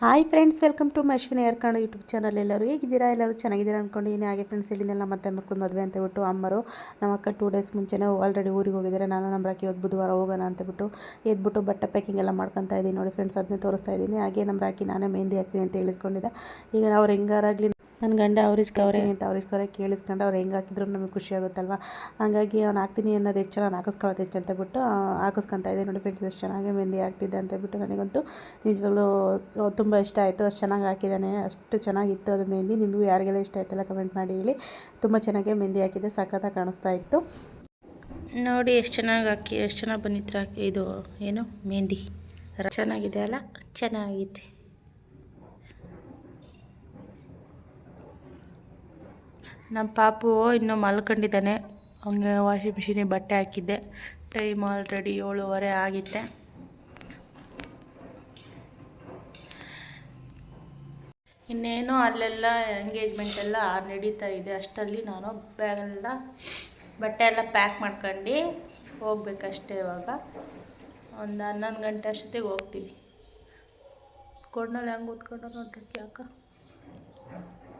Hi friends, welcome to Ashwini ಯಾರ್ಕಂಡು YouTube channel. ಎಲ್ಲರೂ ಹೇಗಿದ್ದೀರಾ? ಎಲ್ಲರೂ ಚೆನ್ನಾಗಿದ್ದೀರಾ ಅಂದ್ಕೊಂಡಿದ್ದೀನಿ. ಹಾಗೆ ಫ್ರೆಂಡ್ಸ್, ಇಲ್ಲಿಂದೆಲ್ಲ ಮತ್ತೆ ಮಕ್ಕಳು ಮದುವೆ ಅಂತ ಬಿಟ್ಟು ಅಮ್ಮರು ನಮ್ಮ ಅಕ್ಕ 2 ಡೇಸ್ ಮುಂಚೆನೇ ಆಲ್ರೆಡಿ ಊರಿಗೆ ಹೋಗಿದ್ದಾರೆ. ನಾನು ನಮ್ಮ ರಾಕಿ ಇವತ್ತು ಬುಧವಾರ ಹೋಗೋಣ ಅಂತಬಿಟ್ಟು ಎದ್ಬಿಟ್ಟು ಬಟ್ಟೆ ಪ್ಯಾಕಿಂಗ್ ಎಲ್ಲ ಮಾಡ್ಕೊತಾ ಇದ್ದೀನಿ. ನೋಡಿ ಫ್ರೆಂಡ್ಸ್, ಅದನ್ನೇ ತೋರಿಸ್ತಾ ಇದ್ದೀನಿ. ಹಾಗೆ ನಮ್ಮ ರಾಕಿ ನಾನೇ ಮೆಹಂದಿ ಹಾಕ್ತೀನಿ ಅಂತ ಹೇಳಿಸ್ಕೊಂಡಿದ್ದೆ. ಈಗ ಅವ್ರು ಹೆಂಗಾರಾಗಲಿ ನನ್ನ ಗಂಡ ಅವ್ರಿಗೆ ಕವರೇನೆ ಅಂತ ಅವ್ರಿಗೆ ಕೇಳಿಸ್ಕೊಂಡು ಅವ್ರು ಹೆಂಗೆ ಹಾಕಿದ್ರು ನಮಗೆ ಖುಷಿ ಆಗುತ್ತಲ್ವ. ಹಾಗಾಗಿ ಅವ್ನು ಹಾಕ್ತೀನಿ ಅನ್ನೋದು ಹೆಚ್ಚು, ನಾನು ಹಾಕಿಸ್ಕೊಳ್ಳೋದು ಹೆಚ್ಚು ಅಂತ ಬಿಟ್ಟು ಹಾಕಿಸ್ಕೊತಾ ಇದ್ದೆ. ನೋಡಿ ಫ್ರೆಂಡ್ಸ್, ಎಷ್ಟು ಚೆನ್ನಾಗಿ ಮೆಹಂದಿ ಹಾಕ್ತಿದ್ದೆ ಅಂತ ಬಿಟ್ಟು ನನಗಂತೂ ನಿಜವಾಗ್ಲೂ ತುಂಬ ಇಷ್ಟ ಆಯಿತು. ಅಷ್ಟು ಚೆನ್ನಾಗಿ ಹಾಕಿದ್ದಾನೆ, ಅಷ್ಟು ಚೆನ್ನಾಗಿತ್ತು ಅದು ಮೆಹಂದಿ. ನಿಮಗೂ ಯಾರಿಗೆಲ್ಲ ಇಷ್ಟ ಆಯ್ತಲ್ಲ ಕಮೆಂಟ್ ಮಾಡಿ ಹೇಳಿ. ತುಂಬ ಚೆನ್ನಾಗಿ ಮೆಹಂದಿ ಹಾಕಿದ್ದೆ, ಸಖತ್ತಾಗಿ ಕಾಣಿಸ್ತಾ ಇತ್ತು. ನೋಡಿ ಎಷ್ಟು ಚೆನ್ನಾಗಿ ಹಾಕಿ, ಎಷ್ಟು ಚೆನ್ನಾಗಿ ಬಂದಿತ್ತು ಹಾಕಿ. ಇದು ಏನು ಮೆಹಂದಿ ಚೆನ್ನಾಗಿದೆ ಅಲ್ಲ, ಚೆನ್ನಾಗಿದೆ. ನಮ್ಮ ಪಾಪು ಇನ್ನೂ ಮಲ್ಕೊಂಡಿದ್ದಾನೆ. ಹಂಗೆ ವಾಷಿಂಗ್ ಮಿಷಿನಿಗೆ ಬಟ್ಟೆ ಹಾಕಿದ್ದೆ. Time already 7:30 ಆಗಿತ್ತೆ. ಇನ್ನೇನು ಅಲ್ಲೆಲ್ಲ ಎಂಗೇಜ್ಮೆಂಟ್ ಎಲ್ಲ ನಡೀತಾ ಇದೆ. ಅಷ್ಟರಲ್ಲಿ ನಾನು ಬ್ಯಾಗೆಲ್ಲ ಬಟ್ಟೆ ಎಲ್ಲ ಪ್ಯಾಕ್ ಮಾಡ್ಕೊಂಡು ಹೋಗ್ಬೇಕಷ್ಟೇ. ಇವಾಗ ಒಂದು 11 ಗಂಟೆ ಅಷ್ಟೊತ್ತಿಗೆ ಹೋಗ್ತೀವಿ. ಕೊಡ್ನಲ್ಲಿ ಹೆಂಗೆ ಓದ್ಕೊಂಡು ನೋಡ್ರಿ ಯಾಕ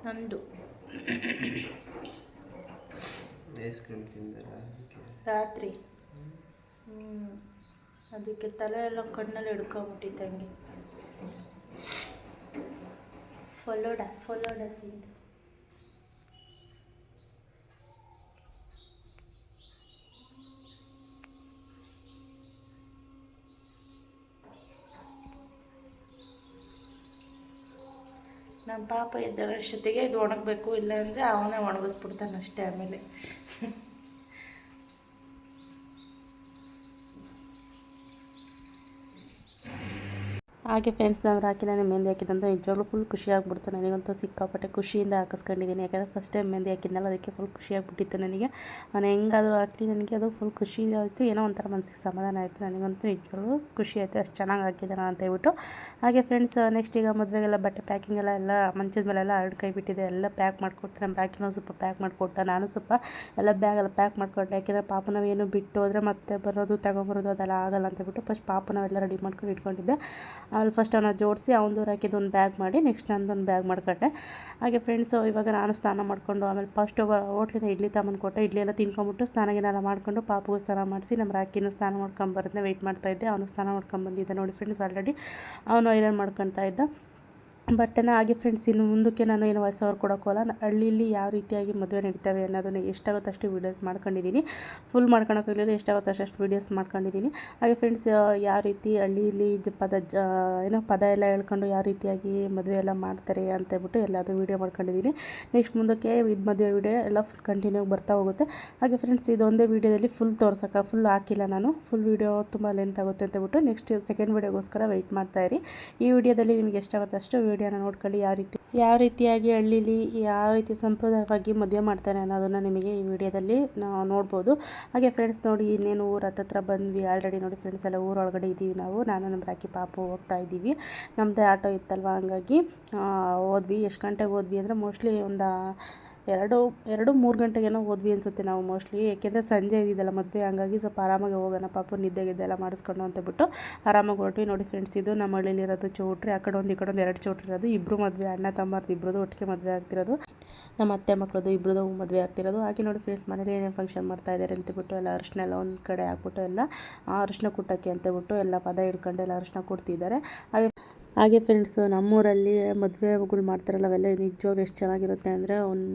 ನಂದು ರಾತ್ರಿ ಅದಕ್ಕೆ ತಲೆ ಎಲ್ಲ ಕಣ್ಣಲ್ಲಿ ಹಿಡ್ಕೊಂಬಿಟ್ಟಿದ್ದಂಗೆ. ಫಲೋಡ ತಿಂದು ನಮ್ಮ ಪಾಪ ಎದ್ದಷ್ಟೊತ್ತಿಗೆ ಇದು ಒಣಗಬೇಕು, ಇಲ್ಲಾಂದರೆ ಅವನೇ ಒಣಗಿಸ್ಬಿಡ್ತಾನೆ ಅಷ್ಟೇ. ಆಮೇಲೆ ಹಾಗೆ ಫ್ರೆಂಡ್ಸ್, ನಾವು ರಾಕಿ ನಾನು ಮೆಹಂದಿ ಹಾಕಿದಂತ ನಿಜವಾಗ್ಲೂ ಫುಲ್ ಖುಷಿ ಆಗ್ಬಿಡ್ತು. ನನಗಂತೂ ಸಿಕ್ಕಾಪಟ್ಟೆ ಖುಷಿಯಿಂದ ಹಾಕಿಸ್ಕೊಂಡಿದ್ದೀನಿ. ಯಾಕಂದರೆ ಫಸ್ಟ್ ಟೈಮ್ ಮೆಹಂದಿ ಹಾಕಿದ್ನಲ್ಲ, ಅದಕ್ಕೆ ಫುಲ್ ಖುಷಿ ಆಗಿಬಿಟ್ಟಿತ್ತು ನನಗೆ. ಅವನು ಹೆಂಗಾದರೂ ಹಾಕಲಿ ನನಗೆ ಅದು ಫುಲ್ ಖುಷಿ ಆಯಿತು. ಏನೋ ಒಂಥರ ಮನಸ್ಸಿಗೆ ಸಮಾಧಾನ ಆಯಿತು. ನನಗಂತೂ ನಿಜವಾಗ್ಲೂ ಖುಷಿ ಆಯಿತು, ಅಷ್ಟು ಚೆನ್ನಾಗಿ ಹಾಕಿದ್ದಾನೆ ಅಂತ ಹೇಳ್ಬಿಟ್ಟು. ಹಾಗೆ ಫ್ರೆಂಡ್ಸ್, ನೆಕ್ಸ್ಟ್ ಈಗ ಮದುವೆಗೆಲ್ಲ ಬಟ್ಟೆ ಪ್ಯಾಕಿಂಗ್ ಎಲ್ಲ ಮಂಚದ ಮೇಲೆಲ್ಲ ಹರಡು ಕೈ ಬಿಟ್ಟಿದೆ. ಎಲ್ಲ ಪ್ಯಾಕ್ ಮಾಡಿಕೊಟ್ಟು ನಮ್ಮ ರಾಕಿನೂ ಸ್ವಲ್ಪ ಪ್ಯಾಕ್ ಮಾಡಿಕೊಟ್ಟ. ನಾನು ಸ್ವಲ್ಪ ಎಲ್ಲ ಬ್ಯಾಗೆಲ್ಲ ಪ್ಯಾಕ್ ಮಾಡಿಕೊಂಡೆ. ಯಾಕೆಂದರೆ ಪಾಪ ನಾವೇನು ಬಿಟ್ಟು ಹೋದರೆ ಮತ್ತೆ ಬರೋದು ತಗೊಂಬರೋದು ಅದೆಲ್ಲ ಆಗಲ್ಲ ಅಂತ ಬಿಟ್ಟು ಫಸ್ಟ್ ಪಾಪ ನಾವೆಲ್ಲ ರೆಡಿ ಮಾಡ್ಕೊಂಡು ಇಟ್ಕೊಂಡಿದ್ದೆ. ಆಮೇಲೆ ಫಸ್ಟ್ ಅವನ್ನ ಜೋಡಿಸಿ ಅವನದು ರಾಕಿದ್ದು ಒಂದು ಬ್ಯಾಗ್ ಮಾಡಿ ನೆಕ್ಸ್ಟ್ ನಂದೊಂದು ಬ್ಯಾಗ್ ಮಾಡ್ಕೊಂಡೆ. ಹಾಗೆ ಫ್ರೆಂಡ್ಸು, ಇವಾಗ ನಾನು ಸ್ನಾನ ಮಾಡಿಕೊಂಡು ಆಮೇಲೆ ಫಸ್ಟ್ ಹೋಟ್ಲಿಂದ ಇಡ್ಲಿ ತಗೊಂಡು ಕೊಟ್ಟೆ. ಇಡ್ಲಿ ಎಲ್ಲ ತಿನ್ಕೊಂಬಿಟ್ಟು ಸ್ನಾನಗಿನೆಲ್ಲ ಮಾಡಿಕೊಂಡು ಪಾಪಗೂ ಸ್ನಾನ ಮಾಡಿಸಿ ನಮ್ಮ ರಾಕಿನೂ ಸ್ನಾನ ಮಾಡ್ಕೊಂಬರೋದನ್ನ ವೆಯ್ಟ್ ಮಾಡ್ತಾಯಿದ್ದೆ. ಅವನು ಸ್ನಾನ ಮಾಡ್ಕೊಂಬಂದಿದ್ದೆ. ನೋಡಿ ಫ್ರೆಂಡ್ಸ್, ಆಲ್ರೆಡಿ ಅವನು ಐರನ್ ಮಾಡ್ಕೊತಾ ಇದ್ದ ಬಟ್ಟೆನ. ಹಾಗೆ ಫ್ರೆಂಡ್ಸ್, ಇನ್ನು ಮುಂದಕ್ಕೆ ನಾನು ಏನು ವಾಯ್ಸ್ ಓವರ್ ಕೊಡೋಕ್ಕಲ್ಲ. ಹಳ್ಳಿಲಿ ಯಾವ ರೀತಿಯಾಗಿ ಮದುವೆ ನಡೀತವೆ ಅನ್ನೋದನ್ನು ಎಷ್ಟಾಗುತ್ತೆ ಅಷ್ಟು ವೀಡಿಯೋಸ್ ಮಾಡ್ಕೊಂಡಿದ್ದೀನಿ. ಫುಲ್ ಮಾಡ್ಕೊಳಕ್ಕಾಗಲಿಲ್ಲ, ಎಷ್ಟಾಗುತ್ತೆ ಅಷ್ಟು ವೀಡಿಯೋಸ್ ಮಾಡ್ಕೊಂಡಿದ್ದೀನಿ. ಹಾಗೆ ಫ್ರೆಂಡ್ಸ್, ಯಾವ ರೀತಿ ಹಳ್ಳಿಲಿ ಪದ ಎಲ್ಲ ಹೇಳ್ಕೊಂಡು ಯಾವ ರೀತಿಯಾಗಿ ಮದುವೆ ಎಲ್ಲ ಮಾಡ್ತಾರೆ ಅಂತೇಳ್ಬಿಟ್ಟು ಎಲ್ಲದು ವೀಡಿಯೋ ಮಾಡ್ಕೊಂಡಿದ್ದೀನಿ. ನೆಕ್ಸ್ಟ್ ಮುಂದಕ್ಕೆ ಇದು ಮದುವೆ ವೀಡಿಯೋ ಎಲ್ಲ ಫುಲ್ ಕಂಟಿನ್ಯೂ ಬರ್ತಾ ಹೋಗುತ್ತೆ. ಹಾಗೆ ಫ್ರೆಂಡ್ಸ್, ಇದೊಂದೇ ವೀಡಿಯೋದಲ್ಲಿ ಫುಲ್ ಫುಲ್ ಹಾಕಿಲ್ಲ ನಾನು. ಫುಲ್ ವೀಡಿಯೋ ತುಂಬ ಲೆಂತ್ ಆಗುತ್ತೆ ಅಂತೇಳ್ಬಿಟ್ಟು ನೆಕ್ಸ್ಟ್ ಸೆಕೆಂಡ್ ವೀಡಿಯೋಗೋಸ್ಕರ ವೆಯ್ಟ್ ಮಾಡ್ತಾಯಿರಿ. ಈ ವಿಡಿಯೋದಲ್ಲಿ ನಿಮಗೆ ಎಷ್ಟಾಗುತ್ತೆ ಅಷ್ಟು ವಿಡಿಯೋನ ನೋಡ್ಕೊಳ್ಳಿ. ಯಾವ ರೀತಿಯಾಗಿ ಹಳ್ಳಿಲಿ ಯಾವ ರೀತಿ ಸಂಪ್ರದಾಯವಾಗಿ ಮದುವೆ ಮಾಡ್ತಾರೆ ಅನ್ನೋದನ್ನು ನಿಮಗೆ ಈ ವಿಡಿಯೋದಲ್ಲಿ ನೋಡ್ಬೋದು. ಹಾಗೆ ಫ್ರೆಂಡ್ಸ್, ನೋಡಿ ಇನ್ನೇನು ಊರ ಹತ್ರ ಬಂದ್ವಿ. ಆಲ್ರೆಡಿ ನೋಡಿ ಫ್ರೆಂಡ್ಸ್, ಎಲ್ಲ ಊರೊಳಗಡೆ ಇದ್ದೀವಿ ನಾವು. ನಾನು ನಮ್ಮ ರಾಕಿ ಪಾಪು ಹೋಗ್ತಾ ಇದ್ದೀವಿ. ನಮ್ಮದೇ ಆಟೋ ಇತ್ತಲ್ವ, ಹಂಗಾಗಿ ಹೋದ್ವಿ. ಎಷ್ಟು ಗಂಟೆಗೆ ಹೋದ್ವಿ ಅಂದರೆ ಮೋಸ್ಟ್ಲಿ ಒಂದು 2-3 ಗಂಟೆಗೇನೋ ಹೋದ್ವಿ ಅನಿಸುತ್ತೆ ನಾವು ಮೋಸ್ಟ್ಲಿ. ಏಕೆಂದರೆ ಸಂಜೆ ಇದ್ದಿದ್ದಲ್ಲ ಮದುವೆ, ಹಂಗಾಗಿ ಸ್ವಲ್ಪ ಆರಾಮಾಗಿ ಹೋಗೋಣ ಪಾಪು ನಿದ್ದೆಗಿದ್ದೆಲ್ಲ ಮಾಡಿಸ್ಕೊಂಡು ಅಂತಬಿಟ್ಟು ಆರಾಮಾಗಿ ಹೊರಟ್ವಿ. ನೋಡಿ ಫ್ರೆಂಡ್ಸ್, ಇದು ನಮ್ಮ ಹಳ್ಳಿಲಿರೋದು ಚೌಟ್ರಿ. ಆ ಕಡೆ ಒಂದು ಈ ಕಡೆ ಒಂದು 2 ಚೌಟ್ರಿ ಇರೋದು. ಇಬ್ಬರು ಮದುವೆ, ಅಣ್ಣ ತಮ್ಮರದ್ದು ಇಬ್ಬರದು ಒಟ್ಟಿಗೆ ಮದುವೆ ಆಗ್ತಿರೋದು. ನಮ್ಮ ಅತ್ತೆ ಮಕ್ಕಳದು ಇಬ್ಬರದು ಮದುವೆ ಆಗ್ತಿರೋದು. ಹಾಗೆ ನೋಡಿ ಫ್ರೆಂಡ್ಸ್, ಮನೇಲಿ ಏನೇನು ಫಂಕ್ಷನ್ ಮಾಡ್ತಾಯಿದ್ದಾರೆ ಅಂತಬಿಟ್ಟು ಎಲ್ಲ ಅರಿಶಿನ ಎಲ್ಲ ಒಂದು ಕಡೆ ಹಾಕ್ಬಿಟ್ಟು ಎಲ್ಲ ಅರಿಶಿನ ಕುಟ್ಟಕ್ಕೆ ಅಂತಬಿಟ್ಟು ಎಲ್ಲ ಪದ ಹಿಡ್ಕೊಂಡು ಎಲ್ಲ ಅರಿಶಿನ ಕೊಡ್ತಿದ್ದಾರೆ. ಹಾಗೆ ಫ್ರೆಂಡ್ಸು, ನಮ್ಮೂರಲ್ಲಿ ಮದುವೆಗಳು ಮಾಡ್ತಾರಲ್ಲ ಅವೆಲ್ಲ ನಿಜವಾಗ್ಲೂ ಎಷ್ಟು ಚೆನ್ನಾಗಿರುತ್ತೆ ಅಂದರೆ, ಒಂದು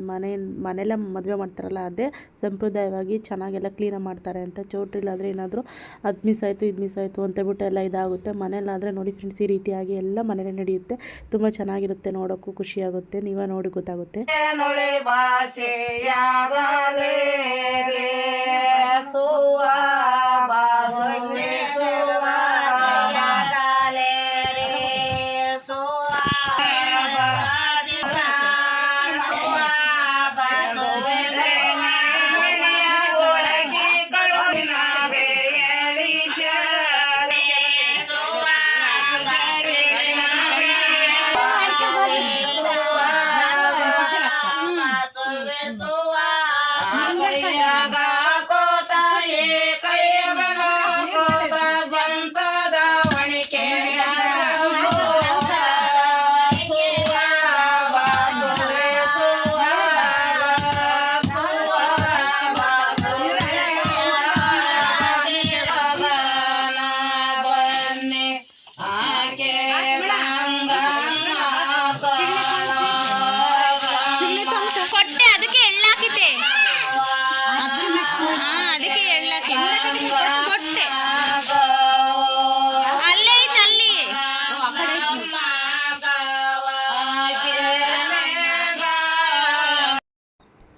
ಮನೆಯಲ್ಲೇ ಮದುವೆ ಮಾಡ್ತಾರಲ್ಲ ಅದೇ ಸಂಪ್ರದಾಯವಾಗಿ ಚೆನ್ನಾಗೆಲ್ಲ ಕ್ಲೀನಾಗಿ ಮಾಡ್ತಾರೆ ಅಂತ. ಚೌಟ್ರಿಲಾದರೆ ಏನಾದರೂ ಅದು ಮಿಸ್ ಆಯಿತು ಇದು ಮಿಸ್ ಆಯಿತು ಅಂತೇಳ್ಬಿಟ್ಟು ಎಲ್ಲ ಇದಾಗುತ್ತೆ. ಮನೇಲಾದರೆ ನೋಡಿ ಫ್ರೆಂಡ್ಸ್, ಈ ರೀತಿಯಾಗಿ ಎಲ್ಲ ಮನೇಲೇ ನಡೆಯುತ್ತೆ. ತುಂಬ ಚೆನ್ನಾಗಿರುತ್ತೆ, ನೋಡೋಕ್ಕೂ ಖುಷಿಯಾಗುತ್ತೆ. ನೀವೇ ನೋಡಿ ಗೊತ್ತಾಗುತ್ತೆ.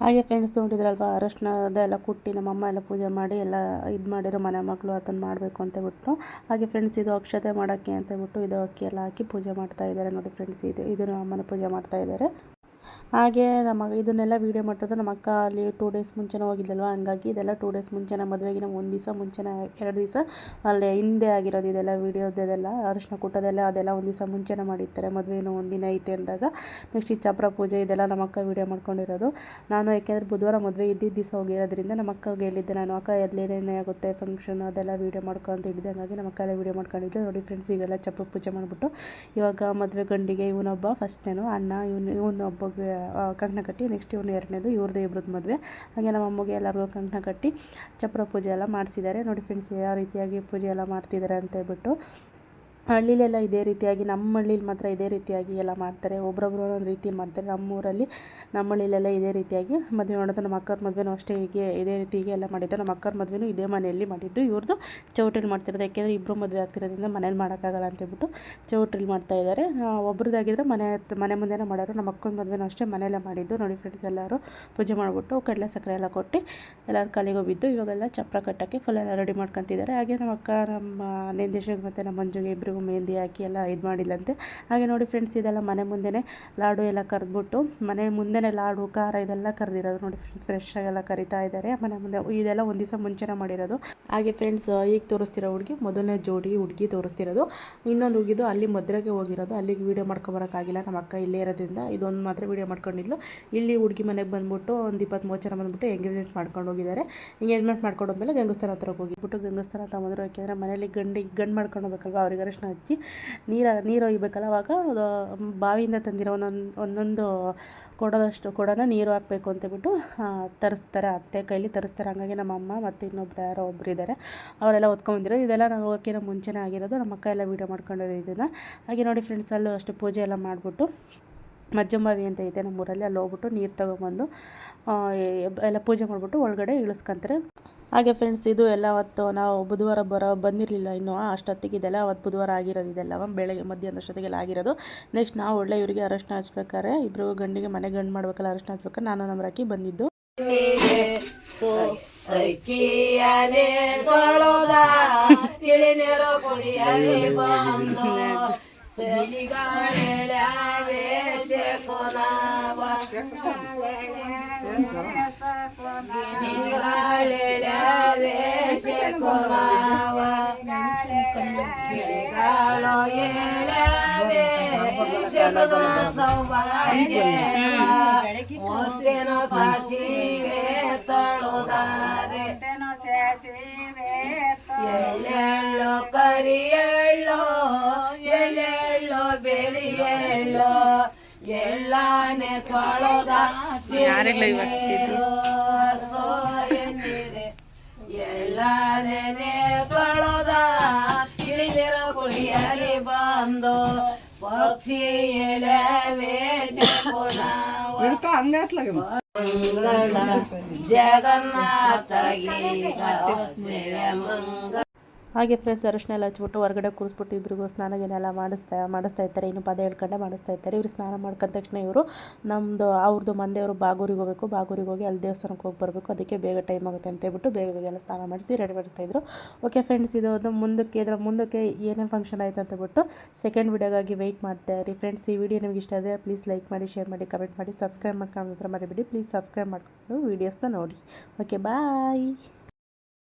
ಹಾಗೆ ಫ್ರೆಂಡ್ಸ್ ನೋಡಿದ್ರಲ್ವ ಅರಶಿನದೆಲ್ಲ ಕುಟ್ಟಿ ನಮ್ಮಮ್ಮ ಎಲ್ಲ ಪೂಜೆ ಮಾಡಿ ಎಲ್ಲ ಇದು ಮಾಡಿರೋ ಮನೆ ಮಕ್ಕಳು ಅದನ್ನು ಮಾಡಬೇಕು ಅಂತ ಬಿಟ್ಟು. ಹಾಗೆ ಫ್ರೆಂಡ್ಸ್ ಇದು ಅಕ್ಷತೆ ಮಾಡೋಕ್ಕೆ ಅಂತ ಬಿಟ್ಟು ಇದು ಅಕ್ಕಿ ಎಲ್ಲ ಹಾಕಿ ಪೂಜೆ ಮಾಡ್ತಾ ಇದ್ದಾರೆ ನೋಡಿ ಫ್ರೆಂಡ್ಸ್. ಇದು ಅಮ್ಮನ ಪೂಜೆ ಮಾಡ್ತಾ ಇದ್ದಾರೆ. ಹಾಗೆ ಇದನ್ನೆಲ್ಲ ವೀಡಿಯೋ ಮಾಡಿರೋದು ನಮ್ಮ ಅಕ್ಕ ಅಲ್ಲಿ 2 ಡೇಸ್ ಮುಂಚೆನೇ ಹೋಗಿದ್ದಲ್ವ, ಹಂಗಾಗಿ ಇದೆಲ್ಲ 2 ಡೇಸ್ ಮುಂಚೆನೇ ಮದುವೆಗಿನ 1 ದಿವಸ ಮುಂಚೆನೇ 2 ದಿವಸ ಅಲ್ಲಿ ಹಿಂದೆ ಆಗಿರೋದು ಇದೆಲ್ಲ ವೀಡಿಯೋದೆಲ್ಲ ಅರಿಶಿನ ಕುಟ್ಟೋದೆಲ್ಲ ಅದೆಲ್ಲ 1 ದಿವಸ ಮುಂಚೆನೇ ಮಾಡಿರ್ತಾರೆ. ಮದುವೆನೂ 1 ದಿನ ಐತೆ ಅಂದಾಗ ನೆಕ್ಸ್ಟ್ ಈ ಚಪ್ರ ಪೂಜೆ ಇದೆಲ್ಲ ನಮ್ಮ ಅಕ್ಕ ವೀಡಿಯೋ ಮಾಡ್ಕೊಂಡಿರೋದು. ನಾನು ಯಾಕೆಂದರೆ ಬುಧವಾರ ಮದುವೆ ಇದ್ದಿದ್ದ ದಿವಸ ಹೋಗಿರೋದ್ರಿಂದ ನಮ್ಮ ಅಕ್ಕಗೆ ಹೇಳಿದ್ದೆ ನಾನು, ಅಕ್ಕ ಏನೇನೇ ಆಗುತ್ತೆ ಫಂಕ್ಷನ್ ಅದೆಲ್ಲ ವೀಡಿಯೋ ಮಾಡ್ಕೊ ಅಂತ ಹೇಳಿದ್ದೆ. ಹಂಗಾಗಿ ನಮ್ಮ ಅಕ್ಕ ಎಲ್ಲ ವೀಡಿಯೋ ಮಾಡ್ಕೊಂಡಿದ್ದೆ ನೋಡಿ ಫ್ರೆಂಡ್ಸ್. ಈಗೆಲ್ಲ ಚಪ್ರ ಪೂಜೆ ಮಾಡಿಬಿಟ್ಟು ಇವಾಗ ಮದುವೆ ಗಂಡಿಗೆ ಇವನೊಬ್ಬ ಫಸ್ಟ್ನೇನು ಅಣ್ಣ, ಇವನೊಬ್ಬಗೆ ಕಂಕಣ ಕಟ್ಟಿ, ನೆಕ್ಸ್ಟ್ ಇವನು 2ನೇದು ಇವ್ರದ್ದು ಇಬ್ಬರದ್ದು ಮದುವೆ. ಹಾಗೆ ನಮ್ಮ ಅಮ್ಮಗೆ ಎಲ್ಲರಿಗೂ ಕಂಕಣ ಕಟ್ಟಿ ಚಪ್ರ ಪೂಜೆ ಎಲ್ಲ ಮಾಡಿಸಿದ್ದಾರೆ ನೋಡಿ ಫ್ರೆಂಡ್ಸ್. ಯಾವ ರೀತಿಯಾಗಿ ಪೂಜೆ ಎಲ್ಲ ಮಾಡ್ತಿದ್ದಾರೆ ಅಂತ ಹೇಳ್ಬಿಟ್ಟು. ಹಳ್ಳಿಲೆಲ್ಲ ಇದೇ ರೀತಿಯಾಗಿ, ನಮ್ಮ ಹಳ್ಳೀಲಿ ಮಾತ್ರ ಇದೇ ರೀತಿಯಾಗಿ ಎಲ್ಲ ಮಾಡ್ತಾರೆ. ಒಬ್ಬೊಬ್ರು ಒಂದೊಂದು ರೀತಿ ಮಾಡ್ತಾರೆ. ನಮ್ಮೂರಲ್ಲಿ ನಮ್ಮ ಹಳ್ಳಿಲೆಲ್ಲ ಇದೇ ರೀತಿಯಾಗಿ ಮದುವೆ ಮಾಡೋದು. ನಮ್ಮ ಅಕ್ಕರ ಮದುವೆನೂ ಅಷ್ಟೇ ಇದೇ ರೀತಿಗೆ ಎಲ್ಲ ಮಾಡಿದ್ದು. ನಮ್ಮ ಅಕ್ಕರ ಮದುವೆನೂ ಇದೇ ಮನೆಯಲ್ಲಿ ಮಾಡಿದ್ದು. ಇವ್ರದ್ದು ಚೌಟ್ರಿಲಿ ಮಾಡ್ತಿರೋದು, ಯಾಕೆಂದರೆ ಇಬ್ಬರು ಮದುವೆ ಆಗ್ತಿರೋದ್ರಿಂದ ಮನೇಲಿ ಮಾಡೋಕ್ಕಾಗಲ್ಲ ಅಂತೇಳ್ಬಿಟ್ಟು ಚೌಟ್ರಿಲಿ ಮಾಡ್ತಾಯಿದ್ದಾರೆ. ಒಬ್ರದ್ದಾಗಿದ್ದರೆ ಮನೆ ಮುಂದೆನೇ ಮಾಡೋರು. ನಮ್ಮ ಅಕ್ಕನ ಮದುವೆನೂ ಅಷ್ಟೇ ಮನೆಯಲ್ಲೇ ಮಾಡಿದ್ದು ನೋಡಿ ಫ್ರೆಂಡ್ಸ್. ಎಲ್ಲರೂ ಪೂಜೆ ಮಾಡಿಬಿಟ್ಟು ಕಡಲೆ ಸಕ್ಕರೆ ಎಲ್ಲ ಕೊಟ್ಟು ಎಲ್ಲರೂ ಕಾಲಿಗೆ ಬಿದ್ದು ಇವಾಗೆಲ್ಲ ಚಪ್ರ ಕಟ್ಟೋಕ್ಕೆ ಫುಲ್ ಎಲ್ಲ ರೆಡಿ ಮಾಡ್ಕೊತಿದ್ದಾರೆ. ಹಾಗೆ ನಮ್ಮ ಅಕ್ಕ ನಮ್ಮ ನಂದೇಶಿಗೆ ಮತ್ತು ನಮ್ಮ ಮಂಜುಗೆ ಇಬ್ಬರಿಗೂ ಮೆಹಂದಿ ಹಾಕಿ ಎಲ್ಲ ಇದು ಮಾಡಿಲ್ಲಂತೆ. ಹಾಗೆ ನೋಡಿ ಫ್ರೆಂಡ್ಸ್, ಇದೆಲ್ಲ ಮನೆ ಮುಂದೆನೇ ಲಾಡು ಎಲ್ಲ ಕರೆದ್ಬಿಟ್ಟು ಮನೆ ಮುಂದೆನೇ ಲಾಡು ಖಾರ ಇದೆಲ್ಲ ಕರೆದಿರೋದು ನೋಡಿ ಫ್ರೆಂಡ್ಸ್. ಫ್ರೆಶ್ ಆಗೆಲ್ಲ ಕರಿತಾ ಇದ್ದಾರೆ ಮನೆ ಮುಂದೆ. ಇದೆಲ್ಲ 1 ದಿವಸ ಮುಂಚೆನೇ ಮಾಡಿರೋದು. ಹಾಗೆ ಫ್ರೆಂಡ್ಸ್, ಈಗ ತೋರಿಸ್ತಿರೋ ಹುಡುಗಿ ಮೊದಲನೇ ಜೋಡಿ ಹುಡುಗಿ ತೋರಿಸ್ತಿರೋದು. ಇನ್ನೊಂದು ಹುಡುಗಿದು ಅಲ್ಲಿ ಮದುವೆಗೆ ಹೋಗಿರೋದು. ಅಲ್ಲಿಗೆ ವೀಡಿಯೋ ಮಾಡ್ಕೊಬರೋಕ್ಕಾಗಿಲ್ಲ, ನಮ್ಮ ಅಕ್ಕ ಇಲ್ಲೇ ಇರೋದ್ರಿಂದ ಇದೊಂದು ಮಾತ್ರ ವೀಡಿಯೋ ಮಾಡ್ಕೊಂಡಿದ್ಲು. ಇಲ್ಲಿ ಹುಡುಗಿ ಮನೆಗೆ ಬಂದುಬಿಟ್ಟು ಒಂದು 20-30 ಜನ ಬಂದುಬಿಟ್ಟು ಎಂಗೇಜ್ಮೆಂಟ್ ಮಾಡ್ಕೊಂಡು ಹೋಗಿದ್ದಾರೆ. ಎಂಗೇಜ್ಮೆಂಟ್ ಮಾಡ್ಕೊಂಡೋದ್ಮೇಲೆ ಗಂಗಸ್ಥಾನ ಹತ್ರ ಹೋಗಿಬಿಟ್ಟು ಗಂಗಸ್ಥಾನ ತಗೊಂಡ್ರು. ಯಾಕೆಂದರೆ ಮನೇಲಿ ಗಂಡು ಮಾಡ್ಕೊಂಡು ಹೋಗ್ಬೇಕಲ್ವ, ಅವ್ರಿಗೆ ಅರಿಶಿನ ಹಚ್ಚಿ ನೀರು ಒಯ್ಬೇಕಲ್ಲ. ಅವಾಗ ಬಾವಿಯಿಂದ ತಂದಿರೋ ಒಂದೊಂದು ಕೊಡೋನ ನೀರು ಹಾಕಬೇಕು ಅಂತೇಳ್ಬಿಟ್ಟು ತರಿಸ್ತಾರೆ, ಅತ್ತೆ ಕೈಲಿ ತರಿಸ್ತಾರೆ. ಹಂಗಾಗಿ ನಮ್ಮ ಅಮ್ಮ ಮತ್ತು ಇನ್ನೊಬ್ರು ಯಾರೋ ಒಬ್ಬರು ಇದ್ದಾರೆ, ಅವರೆಲ್ಲ ಹೊತ್ಕೊಂಡ್ಬಂದಿರೋದು. ಇದೆಲ್ಲ ನಾವು ಹೋಗೋಕ್ಕಿಂತ ಮುಂಚೆನೇ ಆಗಿರೋದು. ನಮ್ಮ ಅಕ್ಕ ಎಲ್ಲ ವೀಡಿಯೋ ಮಾಡ್ಕೊಂಡಿರೋದು ಇದನ್ನು. ಹಾಗೆ ನೋಡಿ ಫ್ರೆಂಡ್ಸ್, ಅಲ್ಲೂ ಅಷ್ಟು ಪೂಜೆ ಎಲ್ಲ ಮಾಡಿಬಿಟ್ಟು ಮಜ್ಜಂಬಾವಿ ಅಂತ ಐತೆ ನಮ್ಮೂರಲ್ಲಿ, ಅಲ್ಲಿ ಹೋಗ್ಬಿಟ್ಟು ನೀರು ತೊಗೊಂಬಂದು ಎಲ್ಲ ಪೂಜೆ ಮಾಡಿಬಿಟ್ಟು ಒಳಗಡೆ ಇಳಿಸ್ಕೊಂತಾರೆ. ಹಾಗೆ ಫ್ರೆಂಡ್ಸ್, ಇದು ಎಲ್ಲ ಅವತ್ತು ನಾವು ಬುಧವಾರ ಬಂದಿರಲಿಲ್ಲ ಇನ್ನೂ ಅಷ್ಟೊತ್ತಿಗೆ. ಇದೆಲ್ಲ ಅವತ್ತು ಬುಧವಾರ ಆಗಿರೋದು. ಇದೆಲ್ಲ ಬೆಳಗ್ಗೆ ಮಧ್ಯಾಹ್ನ ಅಷ್ಟೊತ್ತಿಗೆಲ್ಲ ಆಗಿರೋದು. ನೆಕ್ಸ್ಟ್ ನಾವು ಒಳ್ಳೆ ಇವರಿಗೆ ಅರಶಿನ ಹಚ್ಬೇಕಾರೆ, ಇಬ್ಬರು ಗಂಡಿಗೆ ಮನೆ ಗಂಡು ಮಾಡ್ಬೇಕಲ್ಲ ಅರಶಿನ ಹಚ್ಬೇಕಾರೆ ನಾನು ನಮ್ಮ ರಾಕಿ ಬಂದಿದ್ದು. ಎಳ್ಳೆಳ್ಳು ಕರಿಯೆಳ್ಳು ಎಳ್ಳೆಳ್ಳು ಬೆಳೆಯೆಳ್ಳು ಎಳ್ಳಾನೆ ತೊಳೆದ ಸೋರೆಂದಿದೆ ಎಳ್ಳಾನೆ ತೊಳೆದ ತಿಳಿದಿರೋ ಕುಡಿಯಲಿ ಬಂದು ಪಕ್ಷಿ ಎಲವೇ ಜಗನ್ನಾಥಗಿ ಮಂಗ. ಹಾಗೆ ಫ್ರೆಂಡ್ಸ್, ಅರಶಿನ ಎಲ್ಲ ಹಚ್ಬಿಟ್ಟು ಹೊರಗಡೆ ಕೂರಿಸ್ಬಿಟ್ಟು ಇಬ್ಬರಿಗೂ ಸ್ನಾನ ಗಿನೆಲ್ಲ ಮಾಡಿಸ್ತಾ ಇರ್ತಾರೆ. ಇನ್ನು ಪದ ಹೇಳ್ಕೊಂಡೆ ಮಾಡಿಸ್ತಾ ಇರ್ತಾರೆ. ಇವರು ಸ್ನಾನ ಮಾಡ್ಕೊಂಡ ತಕ್ಷಣ ಇವರು ಅವ್ರದ್ದು ಮಂದೆಯವರು ಬಾಗೂರಿಗೆ ಹೋಗಬೇಕು. ಬಾಗೂರಿಗೆ ಹೋಗಿ ಅಲ್ಲಿ ದೇವಸ್ಥಾನಕ್ಕೆ ಹೋಗಿ ಬರಬೇಕು. ಅದಕ್ಕೆ ಬೇಗ ಟೈಮ್ ಆಗುತ್ತೆ ಅಂತೇಳ್ಬಿಟ್ಟು ಬೇಗ ಎಲ್ಲ ಸ್ನಾನ ಮಾಡಿಸಿ ರೆಡಿ ಮಾಡಿಸ್ತಾಯಿದ್ರು. ಓಕೆ ಫ್ರೆಂಡ್ಸ್, ಇದೊಂದು ಮುಂದಕ್ಕೆ ಏನೇನು ಫಂಕ್ಷನ್ ಆಯಿತು ಅಂತೇಳ್ಬಿಟ್ಟು ಸೆಕೆಂಡ್ ವಿಡಿಯೋಗಾಗಿ ವೆಯ್ಟ್ ಮಾಡ್ತಾ ಇರಿ ಫ್ರೆಂಡ್ಸ್. ಈ ವಿಡಿಯೋ ನಿಮ್ಗೆ ಇಷ್ಟ ಆದರೆ ಪ್ಲೀಸ್ ಲೈಕ್ ಮಾಡಿ, ಶೇರ್ ಮಾಡಿ, ಕಮೆಂಟ್ ಮಾಡಿ, ಸಬ್ಸ್ಕ್ರೈಬ್ ಮಾಡ್ಕೊಂಡು ಮರಿಬೇಡಿ. ಪ್ಲೀಸ್ ಸಬ್ಸ್ಕ್ರೈಬ್ ಮಾಡಿಕೊಂಡು ವೀಡಿಯೋಸ್ನ ನೋಡಿ. ಓಕೆ ಬಾಯ್.